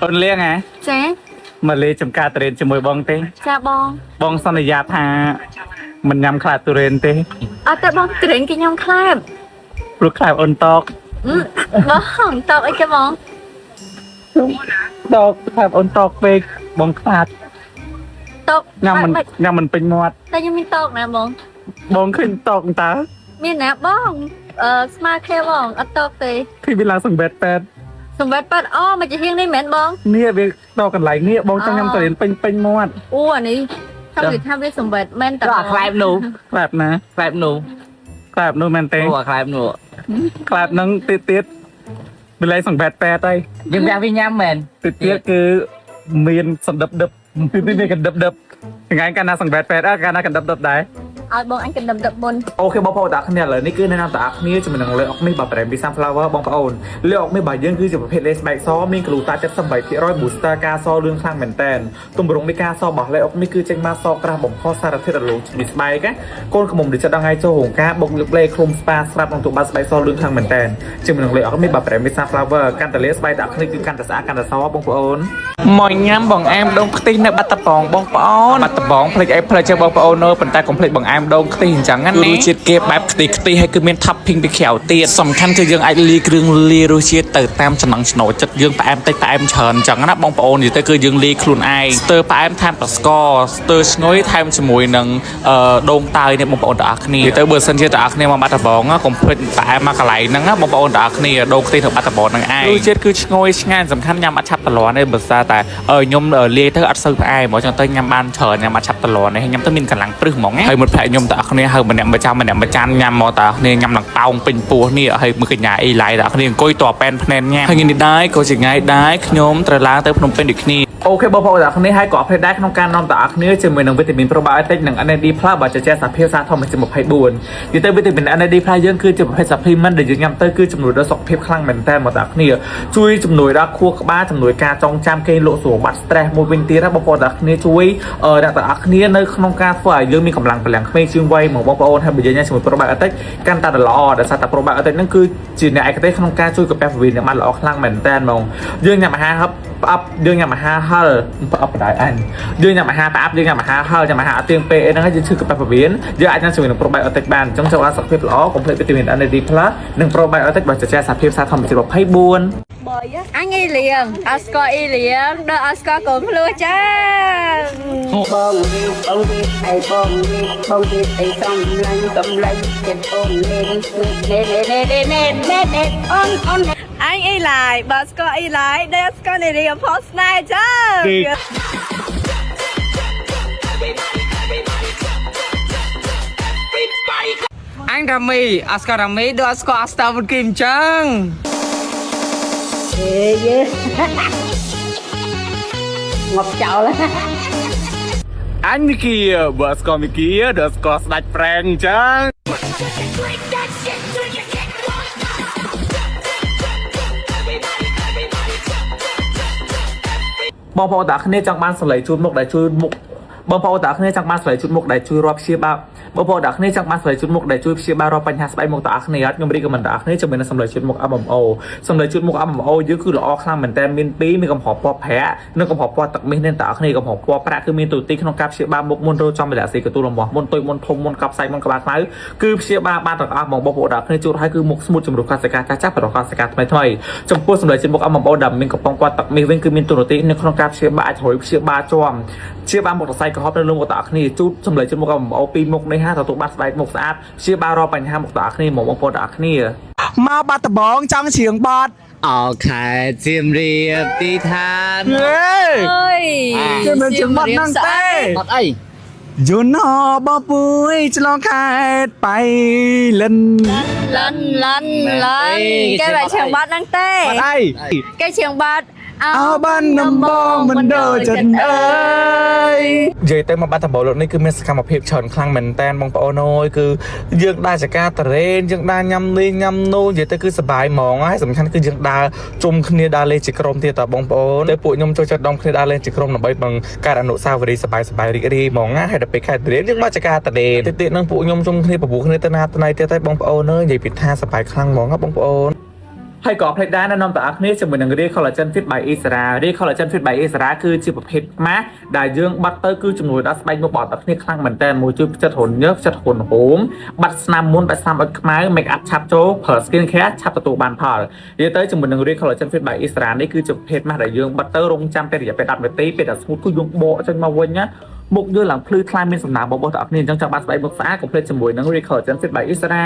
អូនលៀងហ៎ចាមកលេចំការតរេនជាមួយបងទេចាបងបងសន្យាថាមិនញ៉ាំខ្លាទុរេនទេអត់តែបងត្រេនគេញ៉ាំខ្លែបព្រោះខ្លាអូនតកបងតបអីគេបងតកខ្លាអូនតកពេកបងខ្លាចតបញ៉ាំមិនពេញមាត់តែខ្ញុំមានតកណាបងឃើញតកតើមានណាបងស្មាគ្នាបងអត់តកទេគឺវាឡើងសង្វេតពេទ្យសម្បត្តិប៉ាត់អូមកជាហៀងនេះមែនបងនេះវាតកកន្លែងនេះបងចង់ញ៉ាំតរៀនពេញមាត់អូអានេះថាវាសម្បត្តិមែនតើខ្លែបនោះខ្លែបណាខ្លែបនោះមែនទេអូខ្លែបនោះខ្លែបនឹងទៀតវាឡើងសង្វេតពេទ្យហើយយើងវាញ៉ាំមែនទៀតគឺមានសណ្ដិបដិបមានកណ្ដិបដិបថ្ងៃកាលណាសង្វេតពេទ្យកាលណាកណ្ដិបដិបដែរឲ្យបងអញកណ្ដិបដិបមុនអូខេបងប្អូនតាគ្នាឥឡូវនេះគឺនៅតាមតាគ្នាជាមួយនឹងលើអុកនេះបាទប្រេមពី Sunflower បងប្អូនលើអុកនេះបាទយើងគឺជាប្រភេទលេស្បែកសមានក្លូតា 78% booster ការសលឿងខ្លាំងមែនតែនទម្រង់នៃការសរបស់លើអុកនេះគឺចេញមកសក្រាស់បំផុសសារធាតុរលោងជំនួយស្បែកកូនខ្មុំដែលចិត្តដល់ថ្ងៃចូលរោងការបុកលើកលេឃុំស្ប៉ាស្រាប់ក្នុងទូបាត់ស្បែកសលឿងខ្លាំងមែនតែនជាមួយនឹងលើអុកនេះបាទប្រេមពី Sunflower កាន់តែលេស្បែកតាគ្នាគឺកាន់តែស្អាតកាន់តែសបងប្អូនមកញ៉ាំបងអែមដងខ្ទិះនៅបាត់ដំបងបងប្អូនបាត់ដំបងផ្លេចអីផ្លេចបងប្អូននៅប៉ុន្តែកុំភ្លេចបងអែមដងខ្ទិះអញ្ចឹងណារសជាតិគេបែបខ្ទិះហើយគឺមាន topping ពីក្រៅទៀតសំខាន់គឺយើងអាចលាយគ្រឿងលាយរសជាតិទៅតាមចំណង់ចំណូលចិត្តយើងផ្អែមតិចផ្អែមច្រើនអញ្ចឹងណាបងប្អូននិយាយទៅគឺយើងលាយខ្លួនឯងស្ទើរផ្អែមថែមទឹកស្ករស្ទើរឈ្ងុយថែមជាមួយនឹងដូងតើយនេះបងប្អូនទាំងអស់គ្នានិយាយទៅបើសិនជាទាំងអស់គ្នាមកបាត់ដំបងកុំភ្លេចផ្អែមមកកន្លែងហ្នឹងណាបងប្អូនទាំងអស់គ្នាដូងខ្ទិះនៅបាត់ដំបងហ្នឹងឯងរសជាតិគឺឈ្ងុយឆ្ងាញ់សំខាន់ញ៉ាំអត់ឆាប់តលាន់ទេបើស្អាតតែខ្ញុំលាយទៅអត់សូវផ្អែមហ្មងចឹងទៅញ៉ាំបានច្រើនញ៉ាំអត់ឆាប់តលាន់ទេញ៉ាំទៅមានកម្លាំងព្រឹសហ្មងហើយមិត្តភក្តិខ្ញុំទាំងអស់គ្នាហើយម្នាក់ម្ចាស់ញ៉ាំមកតាគ្នាញ៉ាំឡើងប៉ោងពេញពោះនេះហើយមើលកញ្ញាអីឡាយតាគ្នាអង្គុយតប៉ែនភ្នែនញ៉ាំហើយនេះដែរក៏ជាថ្ងៃដែរខ្ញុំត្រូវឡើងទៅភ្នំពេញដូចគ្នាអូខេបងប្អូនទាំងគ្នាហើយក៏អភ័យដែរក្នុងការនាំតាគ្នាជាមួយនឹងវីតាមីន probiotic និង NAD+ បើជាសារភាពសារធម្មជាតិ24និយាយទៅវីតាមីន NAD+ យើងគឺជាប្រភេទ supplement ដែលយើងញ៉ាំទៅគឺជំនួយដល់សុខភាពខ្លាំងមែនតើមកតាគ្នាជួយជំនួយដល់ខួរក្បាលជំនួយការចងចាំគេលក់ស្រួលបាត់ stress មួយវិញទៀតណាបងប្អូនទាំងគ្នាជួយអ្នកទាំងអស់គ្នានៅក្នុងការធ្វើឲ្យយើងមានកម្លាំងក្មេងជាងវ័យមកបងប្អូនហើយបើយើងញ៉ាំជាមួយ probiotic កាន់តែល្អដោយសារតែ probiotic ហ្នឹងគឺជាអ្នកឯកទេសក្នុងការជួយកាពះពោះវៀនយ៉ាងបានល្អខ្លាំងមែនតើហ្មងយើងញ៉ាំអាហារផ្អាប់យើងញ៉ាំអាហារហឹលផ្អាប់បដ អញយើងញ៉ាំអាហារផ្អាប់យើងញ៉ាំអាហារហឹលញ៉ាំអាហារអត់ទៀងពេកអីហ្នឹងហើយយើងឈឺកាពះពោះវៀនយើងអាចញ៉ាំជាមួយនឹង probiotic បានអញ្ចឹងចូលដល់សុខភាពល្អកុំភ្លេចវីតាមីន NAD+ និង probiotic បើជាសារភាពសារធម្មជាតិ24អញអ៊ីលៀងអស្កអ៊ីលៀងដល់អស្កកូនភ្លួចាបងអីបងអីសំឡាញ់ចិត្តអូនលេងអូនអញអ៊ីឡាយបើស្កអ៊ីឡាយដល់ស្កនេះរៀងផុសស្នេហ៍ចាអញរ៉ាមីអស្ការ៉ាមីដល់អស្ការអស្តាវគីមចឹងងាប់ចោលអញមីគីបើស្គាល់មីគីដល់ស្គាល់ស្ដាច់ប្រេងអញ្ចឹងបងប្អូនតាគ្នាចង់បានសលេងជូនមុខដែលជួយមុខបងប្អូនតាគ្នាចង់បានសលេងជូនមុខដែលជួយរាប់ព្យាបាលបងប្អូនតាគ្នាចង់បានសលេងជូនមុខដែលជួយព្យាបាលរាល់បញ្ហាស្បែកមុខតាគ្នាអត់ខ្ញុំរីកមិនតាគ្នាជាមួយនឹងសលេងជូនមុខ MMO សលេងជូនមុខ MMO យើងគឺល្អខ្លាំងមែនតើមាន2មានកំហុសពណ៌ប្រាក់និងកំហុសពណ៌ទឹកមាសនេះតាគ្នាកំហុសពណ៌ប្រាក់គឺមានទូទីក្នុងការព្យាបាលមុខមុនរោចំវិលាស៊ីកទូលរបស់មុនទុយមុនធំមុនកប់សាច់មុនក្បាលខ្មៅគឺព្យាបាលបានទាំងអស់បងប្អូនតាគ្នាជួបហើយគឺមុខស្មូតជំរុះកសិកាចាស់ប្រកបកសិកាថ្មីចំពោះសលេងជូនមុខ MMO ដែលមានកំប៉ុងពណ៌ទឹកមាសវិញគឺមានទូទីនៅក្នុងការព្យាបាលអាចរយព្យាបាលជាប់ព្យាបាលមុខសរសៃកុហកនៅលើមុខតាគ្នាជូតសម្លេងជូនមុខ MMO ពីមុខនេះហាទទួលបានស្បែកមុខស្អាតព្យាបាលរាល់បញ្ហាមុខតាគ្នាមកបងប្អូនតាគ្នាមកបាត់ដំបងចង់ជ្រៀងបាត់អូខេជៀមរៀបទីឋានអើយជៀមរៀបជើងបាត់ហ្នឹងទេបាត់អីយន្តហោបពុយឆ្លងខេត្តបៃលិនលិនគេបែរឈៀងបាត់ហ្នឹងទេបាត់អីគេឈៀងបាត់អោបានដំបងមិនដូចចិត្តអើយនិយាយទៅមកបាត់ដំបងលោកនេះគឺមានសកម្មភាពច្រើនខ្លាំងមែនតើបងប្អូនអើយគឺយើងដើរចកាតរ៉េនយើងដើរញ៉ាំលេងញ៉ាំនូនិយាយទៅគឺសប្បាយហ្មងហើយសំខាន់គឺយើងដើរជុំគ្នាដើរលេងជាក្រុមទៀតតើបងប្អូនតែពួកខ្ញុំចូលចិត្តដុំគ្នាដើរលេងជាក្រុមដើម្បីបង្កើតអនុស្សាវរីយ៍សប្បាយរីករាយហ្មងណាហើយដល់ពេលខែតរ៉េនយើងមកចកាតរ៉េនទៀតនឹងពួកខ្ញុំជុំគ្នាប្រពូគ្នាទៅណាទៅណៃទៀតតែបងប្អូនអើយនិយាយពីថាសប្បាយខ្លាំងហ្មងណាបងប្អូន ให้กรอบเพลทได้นะน้องต่ออักนี้จะเหมือนเรียกคอลลาเจนฟิตใบอิสราเรียกคอลลาเจนฟิตใบอิสราคือจีบเพชรมะได้เยื่อบัตเตอร์คือจำนวนดัสใบมือบอดตัดนี่คลั่งเหมือนแต่มูจูจะทนเยอะจะทนโหมบัตสนามมุนบัตสนามอักไม้เมคอัพชับโจเพิร์สกินแคสชับประตูบานพอเดี๋ยวเต้จะเหมือนเรียกคอลลาเจนฟิตใบอิสรานี่คือจีบเพชรมาได้เยื่อบัตเตอร์ลงจำเป็นอย่าไปดัดไปตีเป็นดัดสมุดคุยงโบจนมาวนเนี้ยมุกเยื่อหลังพลื้คลายเป็นสำนักบอกต่ออักนี้จังจับบัตใบมือฟ้าของเพชรจมูกนังเรียกคอลลาเจนฟิตใบอิสรา